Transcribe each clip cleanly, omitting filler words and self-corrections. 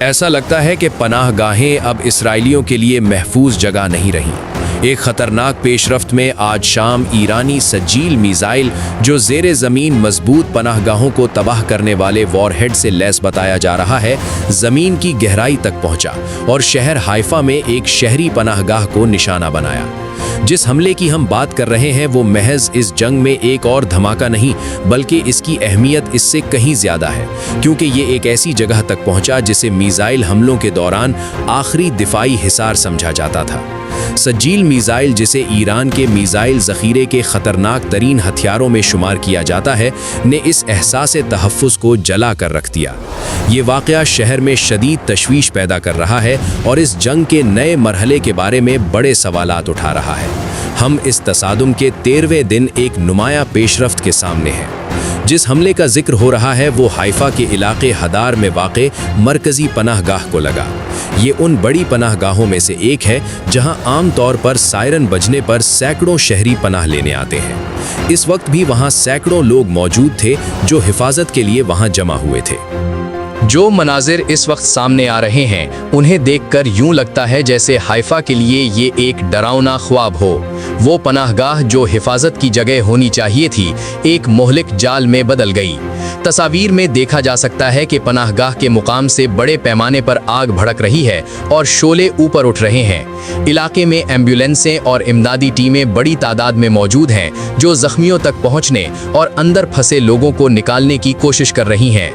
ऐसा लगता है कि पनाह गाहें अब इसराइलियों के लिए महफूज जगह नहीं रहीं। एक खतरनाक पेशरफ्त में आज शाम ईरानी सज्जील मिसाइल जो ज़ेरे ज़मीन मजबूत पनाहगाहों को तबाह करने वाले वॉरहेड से लैस बताया जा रहा है, ज़मीन की गहराई तक पहुंचा और शहर हाइफा में एक शहरी पनाहगाह को निशाना बनाया। जिस हमले की हम बात कर रहे हैं वो महज इस जंग में एक और धमाका नहीं, बल्कि इसकी अहमियत इससे कहीं ज़्यादा है, क्योंकि ये एक ऐसी जगह तक पहुंचा जिसे मिसाइल हमलों के दौरान आखिरी दिफाई हिसार समझा जाता था। सज्जील मिसाइल, जिसे ईरान के मिसाइल ज़ख़ीरे के ख़तरनाक तरीन हथियारों में शुमार किया जाता है, ने इस एहसास तहफ़्फ़ुज़ को जला कर रख दिया। ये वाक़या शहर में शदीद तशवीश पैदा कर रहा है और इस जंग के नए मरहले के बारे में बड़े सवालात उठा रहा है। हम इस तसादुम के 13वें दिन एक नुमाया पेशरफ्त के सामने हैं। जिस हमले का जिक्र हो रहा है वो हाइफा के इलाके हदार में वाक़े मरकज़ी पनाहगाह को लगा। ये उन बड़ी पनाहगाहों में से एक है जहां आम तौर पर सायरन बजने पर सैकड़ों शहरी पनाह लेने आते हैं। इस वक्त भी वहां सैकड़ों लोग मौजूद थे जो हिफाजत के लिए वहां जमा हुए थे। जो मनाजिर इस वक्त सामने आ रहे हैं उन्हें देखकर यूं लगता है जैसे हाइफा के लिए ये एक डरावना ख्वाब हो। वो पनाहगाह जो हिफाजत की जगह होनी चाहिए थी, एक मोहलिक जाल में बदल गई। तस्वीर में देखा जा सकता है कि पनाहगाह के मुकाम से बड़े पैमाने पर आग भड़क रही है और शोले ऊपर उठ रहे हैं। इलाके में एम्बुलेंसें और इमदादी टीमें बड़ी तादाद में मौजूद हैं जो जख्मियों तक पहुंचने और अंदर फंसे लोगों को निकालने की कोशिश कर रही हैं।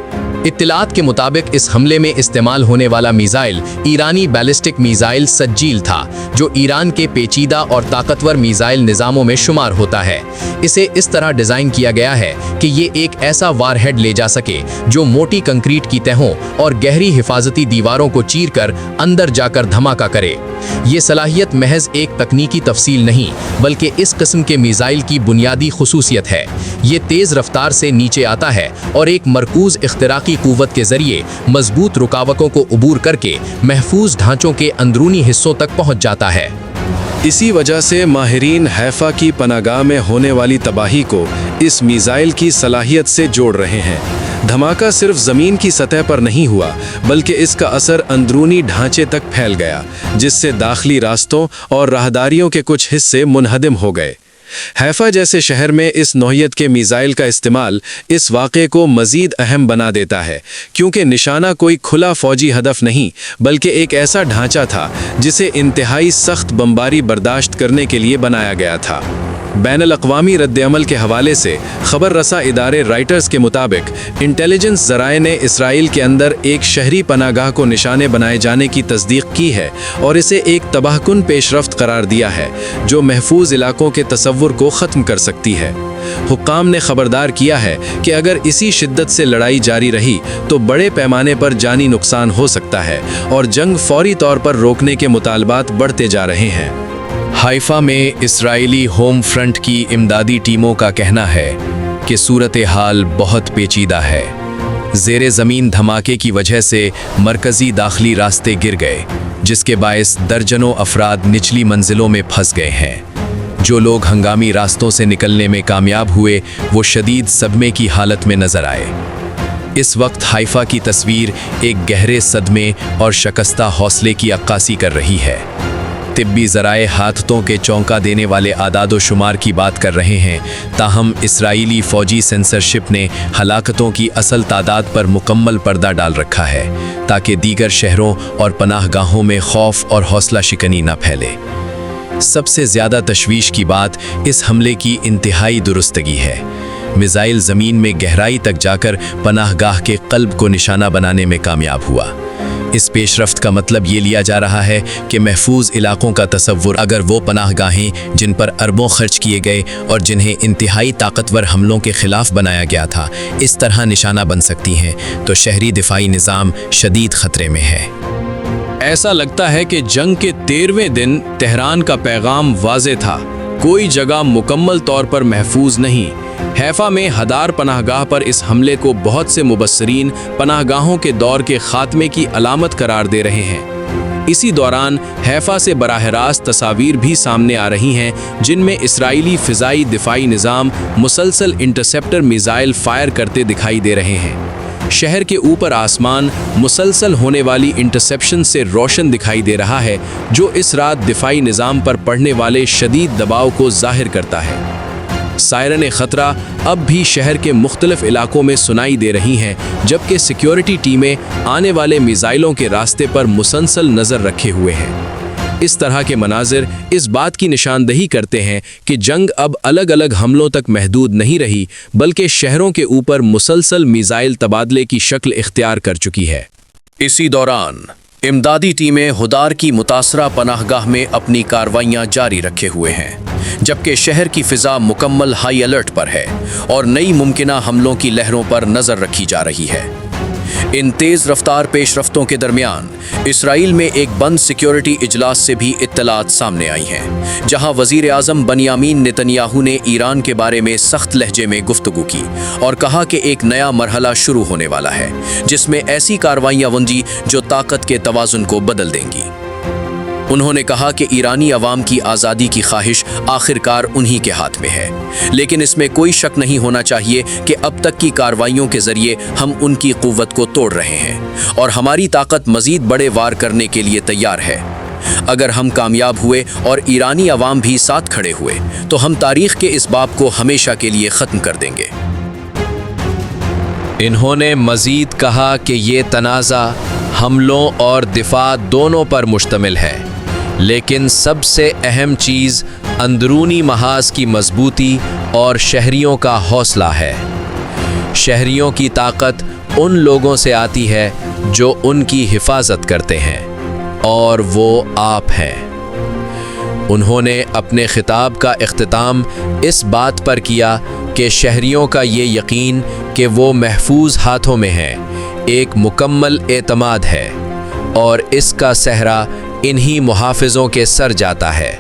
इत्तलात के मुताबिक इस हमले में इस्तेमाल होने वाला मिसाइल ईरानी बैलिस्टिक मिसाइल सज्जील था, जो ईरान के पेचीदा और ताकतवर मिसाइल निज़ामों में शुमार होता है। इसे इस तरह डिज़ाइन किया गया है कि ये एक ऐसा वारहेड ले जा सके जो मोटी कंक्रीट की तहों और गहरी हिफाजती दीवारों को चीरकर अंदर जाकर धमाका करे। ये सलाहियत महज एक तकनीकी तफसील नहीं, बल्कि इस किस्म के मिसाइल की बुनियादी खुसूसियत है। ये तेज़ रफ्तार से नीचे आता है और एक मरकूज़ इख्तिराकी कुव्वत के ज़रिए मजबूत रुकावटों को उबूर करके महफूज ढांचों के अंदरूनी हिस्सों तक पहुंच जाता है। इसी वजह से माहिरीन हैफा की पनागाह में होने वाली तबाही को इस मिसाइल की सलाहियत से जोड़ रहे हैं। धमाका सिर्फ ज़मीन की सतह पर नहीं हुआ, बल्कि इसका असर अंदरूनी ढांचे तक फैल गया, जिससे दाखिली रास्तों और राहदारियों के कुछ हिस्से मुनहदिम हो गए। हैफा जैसे शहर में इस नौइयत के मिसाइल का इस्तेमाल इस वाक़े को मज़ीद अहम बना देता है, क्योंकि निशाना कोई खुला फ़ौजी हदफ नहीं, बल्कि एक ऐसा ढांचा था जिसे इंतहाई सख्त बमबारी बर्दाश्त करने के लिए बनाया गया था। बैनुल-अक़वामी रद्द-ए-अमल के हवाले से खबर रसा इदारे राइटर्स के मुताबिक इंटेलिजेंस ज़राए ने इसराइल के अंदर एक शहरी पनागाह को निशाने बनाए जाने की तस्दीक की है और इसे एक तबाहकुन पेशरफ्त करार दिया है जो महफूज इलाकों के तसव्वुर को ख़त्म कर सकती है। हुक्काम ने खबरदार किया है कि अगर इसी शिद्दत से लड़ाई जारी रही तो बड़े पैमाने पर जानी नुकसान हो सकता है और जंग फौरी तौर पर रोकने के मुतालबात बढ़ते जा रहे हैं। हाइफा में इस्राएली होम फ्रंट की इमदादी टीमों का कहना है कि सूरत हाल बहुत पेचीदा है। ज़ेरे ज़मीन धमाके की वजह से मरकज़ी दाखिली रास्ते गिर गए, जिसके बायस दर्जनों अफराद निचली मंजिलों में फंस गए हैं। जो लोग हंगामी रास्तों से निकलने में कामयाब हुए वो शदीद सदमे की हालत में नजर आए। इस वक्त हाइफा की तस्वीर एक गहरे सदमे और शकस्ता हौसले की अक्कासी कर रही है। तिब्बी ज़राए हादसों के चौंका देने वाले आदादो शुमार की बात कर रहे हैं, ताहम इसराइली फ़ौजी सेंसरशिप ने हलाकतों की असल तादाद पर मुकम्मल पर्दा डाल रखा है ताकि दीगर शहरों और पनाहगाहों में खौफ और हौसला शिकनी न फैले। सबसे ज़्यादा तशवीश की बात इस हमले की इंतहाई दुरुस्तगी है। मिसाइल ज़मीन में गहराई तक जाकर पनाहगाह के क़ल्ब को निशाना बनाने में कामयाब हुआ। इस पेशरफ्त का मतलब ये लिया जा रहा है कि महफूज इलाकों का तसव्वुर, अगर वो पनाहगाहें जिन पर अरबों खर्च किए गए और जिन्हें इंतहाई ताकतवर हमलों के ख़िलाफ़ बनाया गया था, इस तरह निशाना बन सकती हैं, तो शहरी दिफाई निज़ाम शदीद ख़तरे में है। ऐसा लगता है कि जंग के 13वें दिन तेहरान का पैगाम वाज़े था, कोई जगह मुकम्मल तौर पर महफूज नहीं। हैफा में हदार पनाहगाह पर इस हमले को बहुत से मुबस्सरीन पनाहगाहों के दौर के खात्मे की अलामत करार दे रहे हैं। इसी दौरान हैफा से बराह रास्त तस्वीर भी सामने आ रही हैं जिनमें इसराइली फ़िज़ाई दिफाई निज़ाम मुसलसल इंटरसेप्टर मिसाइल फायर करते दिखाई दे रहे हैं। शहर के ऊपर आसमान मुसलसल होने वाली इंटरसेप्शन से रोशन दिखाई दे रहा है, जो इस रात दिफाई निज़ाम पर पड़ने वाले शदीद दबाव को जाहिर करता है। सायरन खतरा अब भी शहर के मुख्तलिफ इलाकों में सुनाई दे रही हैं, जबकि सिक्योरिटी टीमें आने वाले मिसाइलों के रास्ते पर मुसलसल नज़र रखे हुए हैं। इस तरह के मनाजिर इस बात की निशानदही करते हैं कि जंग अब अलग अलग हमलों तक महदूद नहीं रही, बल्कि शहरों के ऊपर मुसलसल मिसाइल तबादले की शक्ल इख्तियार कर चुकी है। इसी दौरान इमदादी टीमें हुदार की मुतासरा पनाहगाह में अपनी कार्रवाइयां जारी रखे हुए हैं, जबकि शहर की फिजा मुकम्मल हाई अलर्ट पर है और नई मुमकिना हमलों की लहरों पर नज़र रखी जा रही है। इन तेज़ रफ्तार पेशरफ्तों के दरमियान इसराइल में एक बंद सिक्योरिटी इजलास से भी इत्तलात सामने आई हैं, जहां वज़ीर आज़म बनियामीन नेतन्याहू ने ईरान के बारे में सख्त लहजे में गुफ्तगू की और कहा कि एक नया मरहला शुरू होने वाला है, जिसमें ऐसी कार्रवाइयां होंगी जो ताकत के तवाज़ुन को बदल देंगी। उन्होंने कहा कि ईरानी अवाम की आज़ादी की ख्वाहिश आखिरकार उन्हीं के हाथ में है, लेकिन इसमें कोई शक नहीं होना चाहिए कि अब तक की कार्रवाइयों के ज़रिए हम उनकी क़ुव्वत को तोड़ रहे हैं और हमारी ताकत मज़ीद बड़े वार करने के लिए तैयार है। अगर हम कामयाब हुए और ईरानी अवाम भी साथ खड़े हुए तो हम तारीख़ के इस बाब को हमेशा के लिए ख़त्म कर देंगे। इन्होंने मज़ीद कहा कि ये तनाज़ा हमलों और दिफा दोनों पर मुश्तमिल है, लेकिन सबसे अहम चीज़ अंदरूनी महाज की मजबूती और शहरियों का हौसला है। शहरियों की ताकत उन लोगों से आती है जो उनकी हिफाजत करते हैं, और वो आप हैं। उन्होंने अपने खिताब का इख्तिताम इस बात पर किया कि शहरियों का ये यकीन कि वो महफूज हाथों में हैं एक मुकम्मल एतमाद है, और इसका सहरा इन्हीं मुहाफ़िज़ों के सर जाता है।